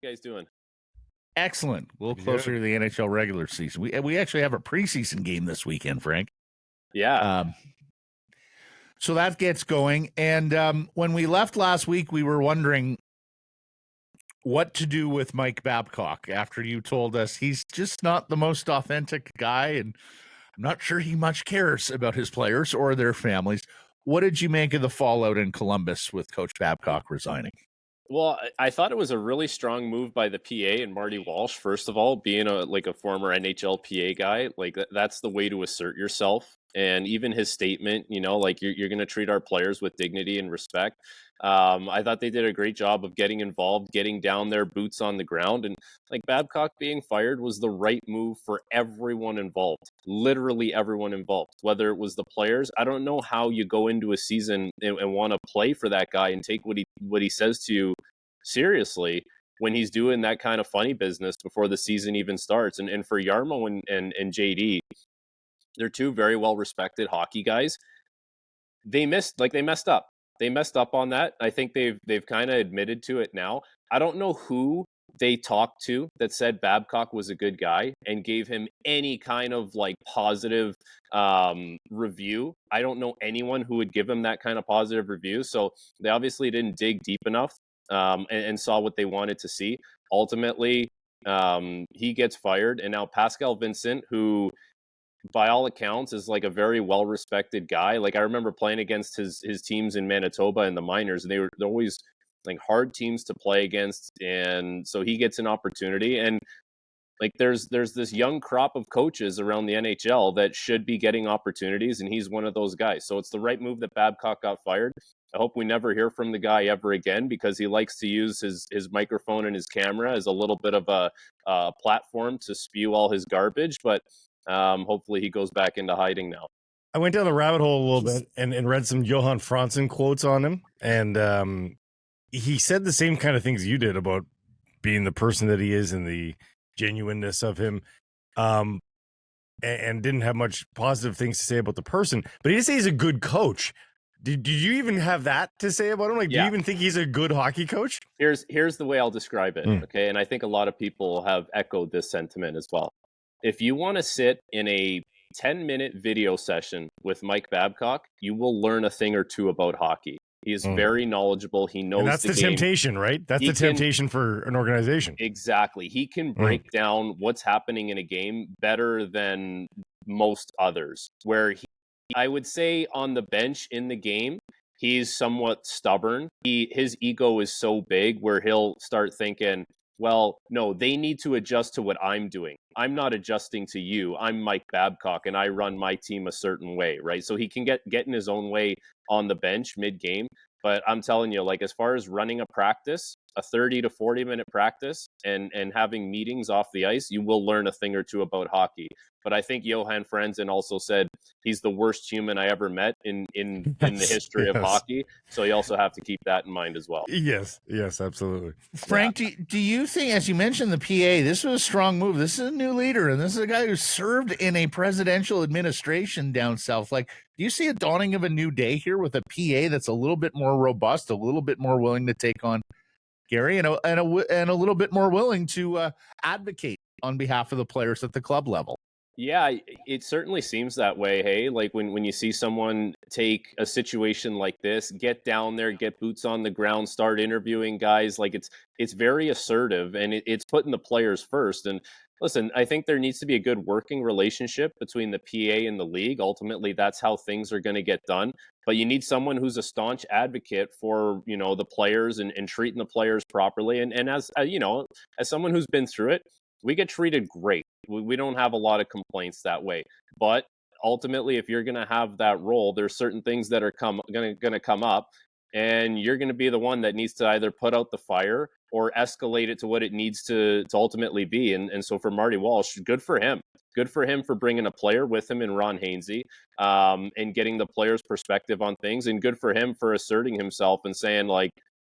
guys doing? Excellent. A little closer to the NHL regular season. We actually have a preseason game this weekend, Frank. Yeah. So that gets going. And when we left last week, we were wondering what to do with Mike Babcock after you told us he's just not the most authentic guy, and I'm not sure he much cares about his players or their families. What did you make of the fallout in Columbus with Coach Babcock resigning? Well, I thought it was a really strong move by the PA and Marty Walsh. First of all, being a former NHLPA guy, that's the way to assert yourself. And even his statement, you're going to treat our players with dignity and respect. I thought they did a great job of getting involved, getting down their boots on the ground. And Babcock being fired was the right move for everyone involved, literally everyone involved, whether it was the players. I don't know how you go into a season and want to play for that guy and take what he says to you seriously when he's doing that kind of funny business before the season even starts. And for Jarmo and JD, they're two very well-respected hockey guys. They messed up. They messed up on that. I think they've kind of admitted to it now. I don't know who they talked to that said Babcock was a good guy and gave him any kind of positive review. I don't know anyone who would give him that kind of positive review. So they obviously didn't dig deep enough and saw what they wanted to see. Ultimately, he gets fired, and now Pascal Vincent, who by all accounts is a very well-respected guy. I remember playing against his teams in Manitoba in the minors, and they're always hard teams to play against. And so he gets an opportunity, and there's this young crop of coaches around the NHL that should be getting opportunities, and he's one of those guys. So it's the right move that Babcock got fired. I hope we never hear from the guy ever again, because he likes to use his microphone and his camera as a little bit of a platform to spew all his garbage. But hopefully he goes back into hiding now. I went down the rabbit hole a little bit and read some Johan Franzen quotes on him. And he said the same kind of things you did about being the person that he is and the genuineness of him. And didn't have much positive things to say about the person, but he did say he's a good coach. Did you even have that to say about him? Do you even think he's a good hockey coach? Here's the way I'll describe it. Okay. And I think a lot of people have echoed this sentiment as well. If you want to sit in a 10-minute video session with Mike Babcock, you will learn a thing or two about hockey. He is very knowledgeable. He knows that's the game. Temptation, right? That's the temptation for an organization. Exactly. He can break down what's happening in a game better than most others. Where I would say on the bench in the game, he's somewhat stubborn. His ego is so big where he'll start thinking, well, no, they need to adjust to what I'm doing. I'm not adjusting to you. I'm Mike Babcock, and I run my team a certain way, right? So he can get in his own way on the bench mid-game. But I'm telling you, as far as running a practice, a 30 to 40-minute practice, and having meetings off the ice, you will learn a thing or two about hockey. But I think Johan Franzen also said he's the worst human I ever met in the history of hockey. So you also have to keep that in mind as well. Yes, absolutely. Frank, do you think, as you mentioned the PA, this was a strong move? This is a new leader, and this is a guy who served in a presidential administration down south. Do you see a dawning of a new day here with a PA that's a little bit more robust, a little bit more willing to take on Gary, and a little bit more willing to advocate on behalf of the players at the club level? Yeah, it certainly seems that way. Hey, when you see someone take a situation like this, get down there, get boots on the ground, start interviewing guys, it's very assertive, and it's putting the players first. And listen, I think there needs to be a good working relationship between the PA and the league. Ultimately, that's how things are going to get done. But you need someone who's a staunch advocate for, the players and treating the players properly. And as as someone who's been through it, we get treated great. We don't have a lot of complaints that way. But ultimately, if you're going to have that role, there's certain things that are going to come up, and you're going to be the one that needs to either put out the fire or escalate it to what it needs to ultimately be. And so for Marty Walsh, good for him. Good for him for bringing a player with him in Ron Hainsey and getting the player's perspective on things. And good for him for asserting himself and saying,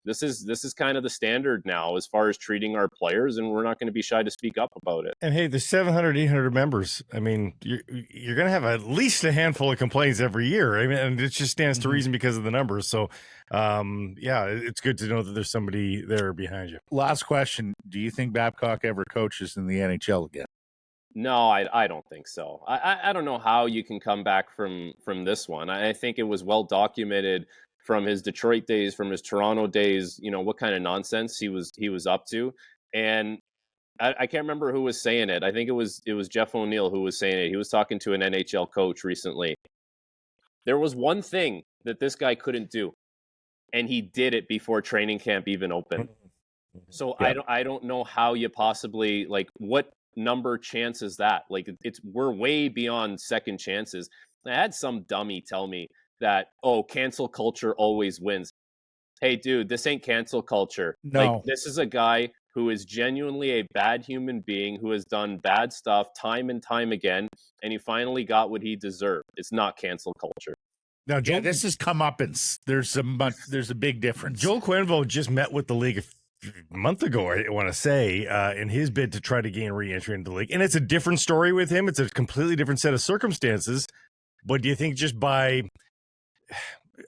this is kind of the standard now as far as treating our players, and we're not going to be shy to speak up about it. And hey, there's 700, 800 members. I mean, you're going to have at least a handful of complaints every year. I mean, and it just stands to reason because of the numbers. So, yeah, it's good to know that there's somebody there behind you. Last question. Do you think Babcock ever coaches in the NHL again? No, I don't think so. I don't know how you can come back from this one. I think it was well documented from his Detroit days, from his Toronto days, what kind of nonsense he was up to. And I can't remember who was saying it. I think it was Jeff O'Neill who was saying it. He was talking to an NHL coach recently. There was one thing that this guy couldn't do, and he did it before training camp even opened. So yeah. I don't know how you possibly, like, what number chance is that? Like, we're way beyond second chances. I had some dummy tell me that, cancel culture always wins. Hey, dude, this ain't cancel culture. No. Like, this is a guy who is genuinely a bad human being who has done bad stuff time and time again, and he finally got what he deserved. It's not cancel culture. Now, Joel, this has come up, and there's a big difference. Joel Quenneville just met with the league a month ago, I want to say, in his bid to try to gain re-entry into the league. And it's a different story with him. It's a completely different set of circumstances. But do you think just by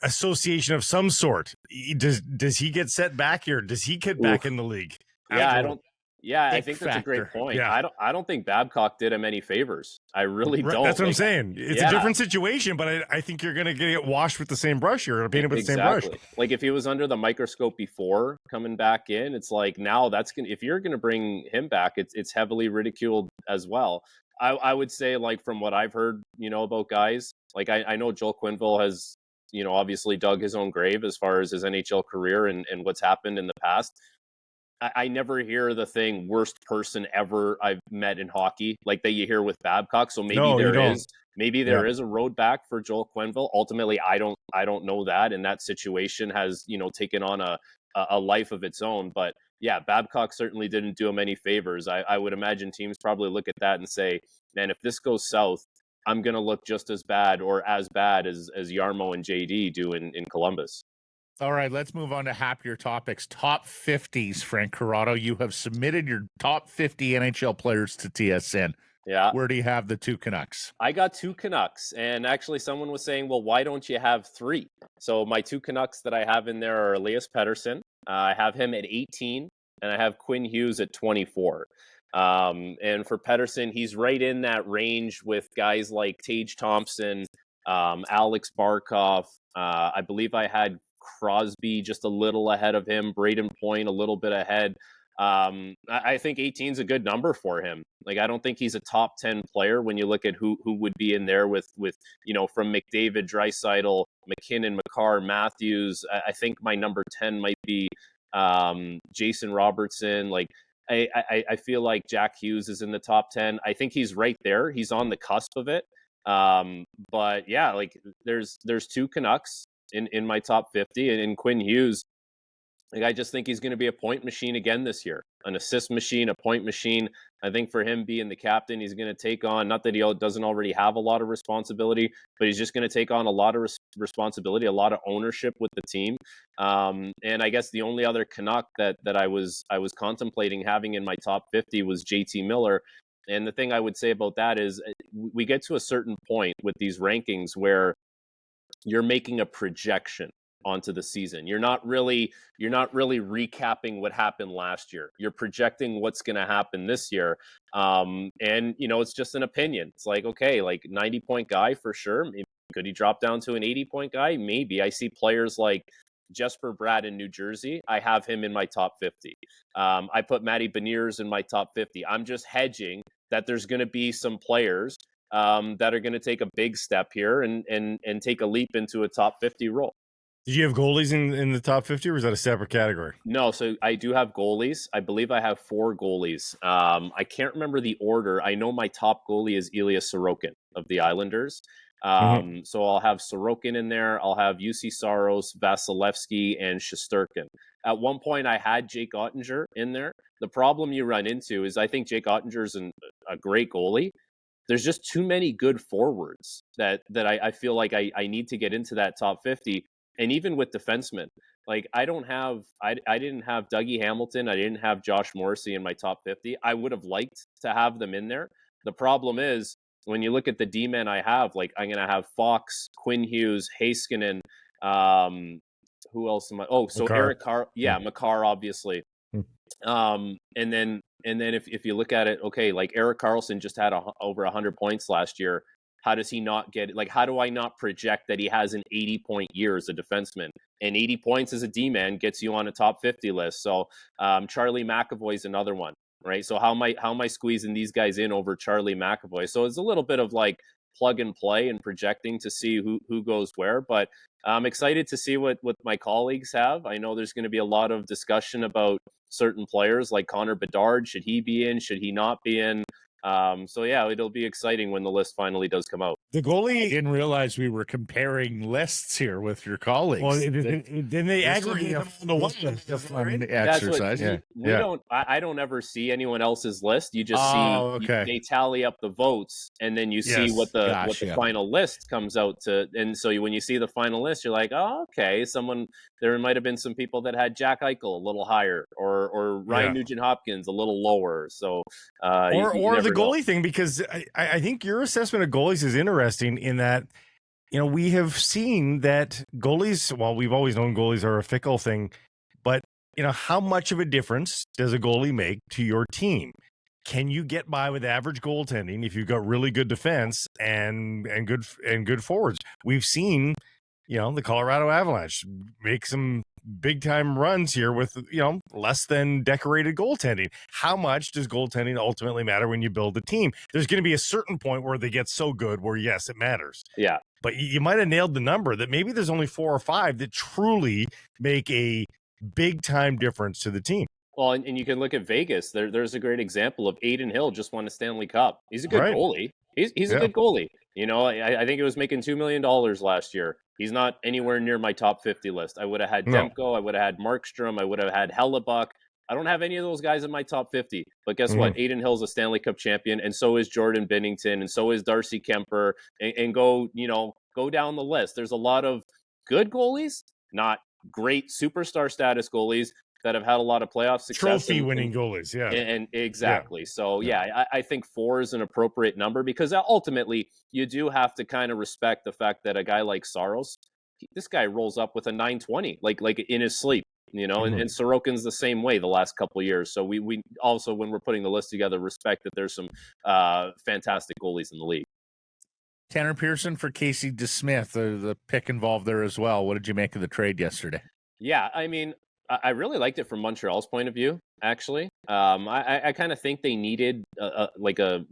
association of some sort, does he get set back here? Does he get back in the league? Yeah, I think that's a great point. Yeah. I don't think Babcock did him any favors. I really don't. That's what I'm saying. It's a different situation, but I think you're going to get washed with the same brush. You're going to paint it with the same brush. Like, if he was under the microscope before coming back in, it's like, now if you're going to bring him back, it's heavily ridiculed as well. I would say, like, from what I've heard, about guys, like, I know Joel Quenneville has, obviously dug his own grave as far as his NHL career and what's happened in the past. I never hear the thing worst person ever I've met in hockey like that you hear with Babcock. So maybe there is a road back for Joel Quenneville. Ultimately, I don't know that, and that situation has taken on a life of its own. But yeah, Babcock certainly didn't do him any favors. I would imagine teams probably look at that and say, man, if this goes south, I'm going to look just as bad or as bad as Jarmo and JD do in Columbus. All right, let's move on to happier topics. Top 50s, Frank Corrado. You have submitted your top 50 NHL players to TSN. Yeah. Where do you have the two Canucks? I got two Canucks, and actually someone was saying, well, why don't you have three? So my two Canucks that I have in there are Elias Pettersson. I have him at 18, and I have Quinn Hughes at 24. And for Pettersson, he's right in that range with guys like Tage Thompson, Alex Barkov. I believe I had Crosby just a little ahead of him, Braden Point a little bit ahead. I think 18 is a good number for him. Like, I don't think he's a top 10 player when you look at who would be in there with from McDavid, Draisaitl, McKinnon, Makar, Matthews. I think my number 10 might be Jason Robertson. Like, I feel like Jack Hughes is in the top 10. I think he's right there. He's on the cusp of it. But yeah, like, there's two Canucks in my top 50, and in Quinn Hughes, like, I just think he's going to be a point machine again this year, an assist machine, a point machine. I think for him being the captain, he's going to take on, not that he doesn't already have a lot of responsibility, but he's just going to take on a lot of responsibility, a lot of ownership with the team. And I guess the only other Canuck that I was contemplating having in my top 50 was JT Miller. And the thing I would say about that is we get to a certain point with these rankings where you're making a projection onto the season. You're not really recapping what happened last year. You're projecting what's going to happen this year. And it's just an opinion. It's like, okay, like 90-point guy for sure. Maybe, could he drop down to an 80-point guy? Maybe. I see players like Jesper Bratt in New Jersey. I have him in my top 50. I put Matty Beniers in my top 50. I'm just hedging that there's going to be some players that are going to take a big step here and take a leap into a top 50 role. Did you have goalies in the top 50, or was that a separate category? No, so I do have goalies. I believe I have 4 goalies. I can't remember the order. I know my top goalie is Ilya Sorokin of the Islanders. So I'll have Sorokin in there. I'll have UC Saros, Vasilevsky, and Shesterkin. At one point, I had Jake Ottinger in there. The problem you run into is I think Jake Ottinger is a great goalie. There's just too many good forwards that I feel like I need to get into that top 50. And even with defensemen, like I didn't have Dougie Hamilton, I didn't have Josh Morrissey in my top 50. I would have liked to have them in there. The problem is when you look at the D-men I have, like I'm going to have Fox, Quinn Hughes, Heiskanen, who else am I? Oh, so Makar. Eric Carr, Makar, obviously. And then if you look at it, okay, like Erik Karlsson just had over 100 points last year. How does he not get it? Like, how do I not project that he has an 80-point year as a defenseman? And 80 points as a D-man gets you on a top 50 list. So Charlie McAvoy's another one, right? So how am I squeezing these guys in over Charlie McAvoy? So it's a little bit of like plug and play and projecting to see who goes where. But I'm excited to see what my colleagues have. I know there's going to be a lot of discussion about certain players like Connor Bedard. Should he be in? Should he not be in? So yeah, it'll be exciting when the list finally does come out. The I goalie. didn't realize we were comparing lists here with your colleagues. Well, then they aggregate them into one list. Exercise. We don't. I don't ever see anyone else's list. You just see they tally up the votes, and then you see what the final list comes out to. And so when you see the final list, you're like, oh, okay, there might have been some people that had Jack Eichel a little higher, or Ryan Nugent Hopkins a little lower. So or the goalie thing, because I think your assessment of goalies is interesting in that, you know, we have seen that goalies, well, we've always known goalies are a fickle thing, but, you know, how much of a difference does a goalie make to your team? Can you get by with average goaltending if you've got really good defense and good forwards? We've seen, you know, the Colorado Avalanche make some big time runs here with, you know, less than decorated goaltending. How much does goaltending ultimately matter when you build a team? There's going to be a certain point where they get so good where, yes, it matters. Yeah. But you might have nailed the number that maybe there's only 4 or 5 that truly make a big time difference to the team. Well, and you can look at Vegas. There's a great example of Adin Hill just won a Stanley Cup. He's a good goalie. He's a good goalie. You know, I think it was making $2 million last year. He's not anywhere near my top 50 list. I would have had Demko. I would have had Markstrom. I would have had Hellebuck. I don't have any of those guys in my top 50. But guess what? Adin Hill's a Stanley Cup champion, and so is Jordan Binnington, and so is Darcy Kemper. And go down the list. There's a lot of good goalies, not great superstar status goalies, that have had a lot of playoff success. Trophy-winning goalies, And exactly. Yeah. So, I think 4 is an appropriate number, because ultimately you do have to kind of respect the fact that a guy like Saros, this guy rolls up with a 920, like in his sleep, you know, and Sorokin's the same way the last couple of years. So we also, when we're putting the list together, respect that there's some fantastic goalies in the league. Tanner Pearson for Casey DeSmith, the pick involved there as well. What did you make of the trade yesterday? Yeah, I mean, I really liked it from Montreal's point of view, actually. I kind of think they needed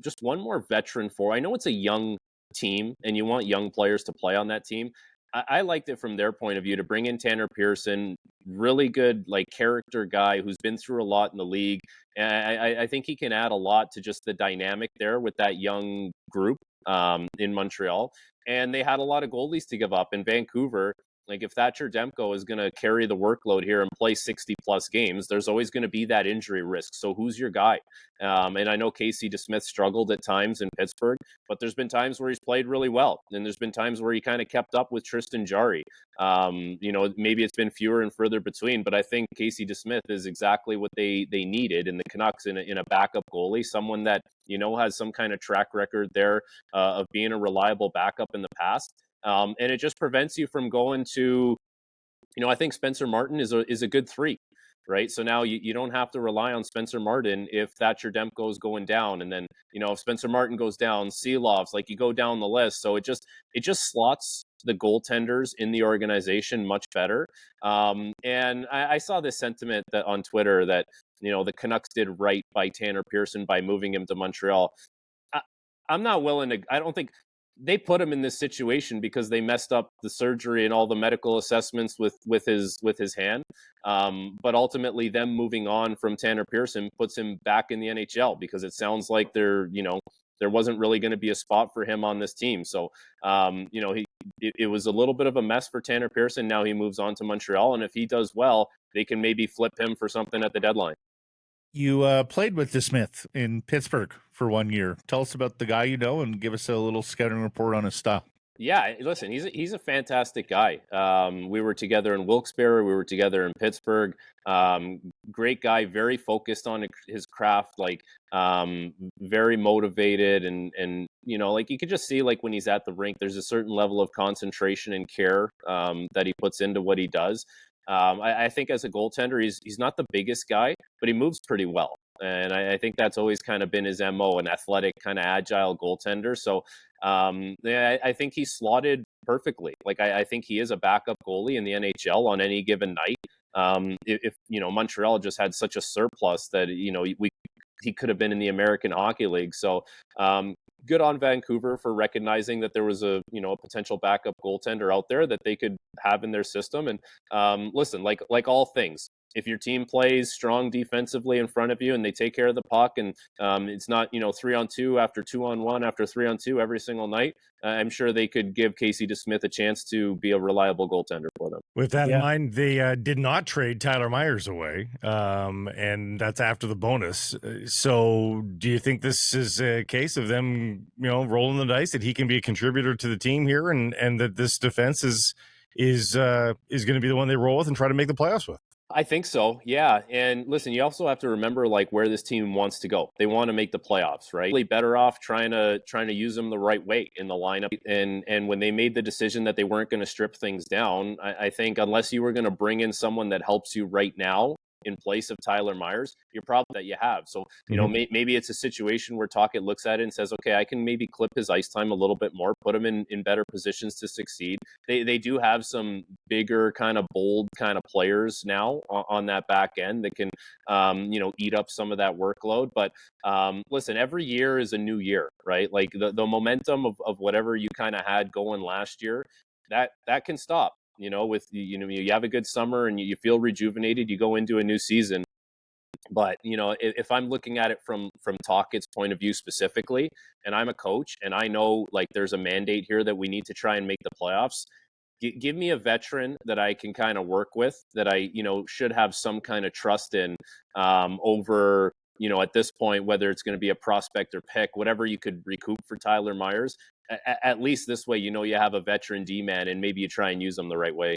just one more veteran I know it's a young team, and you want young players to play on that team. I liked it from their point of view to bring in Tanner Pearson, really good character guy who's been through a lot in the league. And I think he can add a lot to just the dynamic there with that young group in Montreal. And they had a lot of goalies to give up in Vancouver. Like, if Thatcher Demko is going to carry the workload here and play 60-plus games, there's always going to be that injury risk. So who's your guy? And I know Casey DeSmith struggled at times in Pittsburgh, but there's been times where he's played really well. And there's been times where he kind of kept up with Tristan Jarry. Maybe it's been fewer and further between, but I think Casey DeSmith is exactly what they needed in the Canucks in a backup goalie, someone that, has some kind of track record there of being a reliable backup in the past. And it just prevents you from going to, I think Spencer Martin is a good 3, right? So now you don't have to rely on Spencer Martin if Thatcher Demko is going down. And then, if Spencer Martin goes down, Seelov's, you go down the list. So it just slots the goaltenders in the organization much better. And I saw this sentiment that on Twitter that, the Canucks did right by Tanner Pearson by moving him to Montreal. I'm not willing to, I don't think, they put him in this situation because they messed up the surgery and all the medical assessments with his hand. But ultimately, them moving on from Tanner Pearson puts him back in the NHL because it sounds like there wasn't really going to be a spot for him on this team. So, it was a little bit of a mess for Tanner Pearson. Now he moves on to Montreal, and if he does well, they can maybe flip him for something at the deadline. You played with DeSmith in Pittsburgh for 1 year. Tell us about the guy and give us a little scouting report on his style. Yeah, listen, he's a fantastic guy. We were together in Wilkes-Barre, we were together in Pittsburgh. Great guy, very focused on his craft, like very motivated, and you know, like you could just see like when he's at the rink, there's a certain level of concentration and care that he puts into what he does. I think as a goaltender, he's not the biggest guy, but he moves pretty well. And I think that's always kind of been his MO, an athletic, kind of agile goaltender. So yeah, I think he's slotted perfectly. Like I think he is a backup goalie in the NHL on any given night. If you know Montreal just had such a surplus that you know he could have been in the American Hockey League. So good on Vancouver for recognizing that there was a potential backup goaltender out there that they could have in their system. And listen, like all things, if your team plays strong defensively in front of you and they take care of the puck, and it's not 3-on-2 after 2-on-1 after 3-on-2 every single night, I'm sure they could give Casey DeSmith a chance to be a reliable goaltender for them. With that in mind, they did not trade Tyler Myers away, and that's after the bonus. So do you think this is a case of them, rolling the dice that he can be a contributor to the team here, and that this defense is going to be the one they roll with and try to make the playoffs with? I think so. Yeah. And listen, you also have to remember like where this team wants to go. They want to make the playoffs, right? Really better off trying to use them the right way in the lineup. And when they made the decision that they weren't going to strip things down, I think unless you were going to bring in someone that helps you right now in place of Tyler Myers, you're probably that you have. So, maybe it's a situation where Tocchet looks at it and says, okay, I can maybe clip his ice time a little bit more, put him in better positions to succeed. They do have some bigger kind of bold kind of players now on that back end that can, eat up some of that workload. But listen, every year is a new year, right? Like the momentum of whatever you kind of had going last year, that can stop. With you have a good summer and you feel rejuvenated, you go into a new season. But if I'm looking at it from Tocchet's point of view specifically, and I'm a coach and I know like there's a mandate here that we need to try and make the playoffs, give me a veteran that I can kind of work with, that I should have some kind of trust in over at this point, whether it's going to be a prospect or pick, whatever you could recoup for Tyler Myers. At least this way, you have a veteran D-man and maybe you try and use them the right way.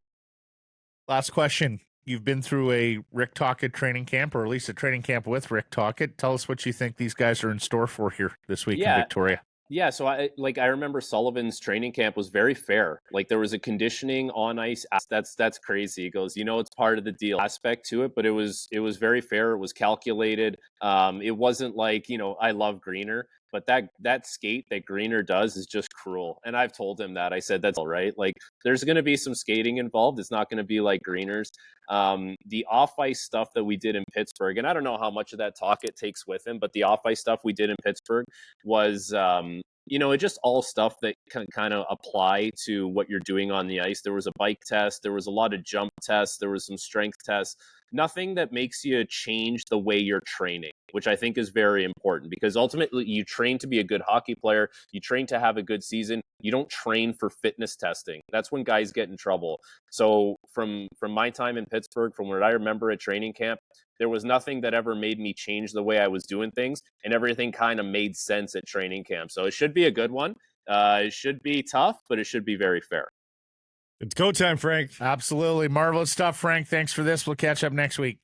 Last question. You've been through a Rick Tocchet training camp, or at least a training camp with Rick Tocchet. Tell us what you think these guys are in store for here this week in Victoria. Yeah, so I remember Sullivan's training camp was very fair. Like there was a conditioning on ice. That's crazy. He goes, it's part of the deal aspect to it, but it was very fair. It was calculated. It wasn't like, I love Greener, but that skate that Greener does is just cruel. And I've told him that. I said, that's all right. Like there's going to be some skating involved. It's not going to be like Greener's. The off-ice stuff that we did in Pittsburgh, and I don't know how much of that Tocchet takes with him, but the off-ice stuff we did in Pittsburgh was, it just all stuff that can kind of apply to what you're doing on the ice. There was a bike test. There was a lot of jump tests. There was some strength tests. Nothing that makes you change the way you're training, which I think is very important, because ultimately you train to be a good hockey player. You train to have a good season. You don't train for fitness testing. That's when guys get in trouble. So from my time in Pittsburgh, from what I remember at training camp, there was nothing that ever made me change the way I was doing things, and everything kind of made sense at training camp. So it should be a good one. It should be tough, but it should be very fair. It's go time, Frank. Absolutely. Marvelous stuff, Frank. Thanks for this. We'll catch up next week.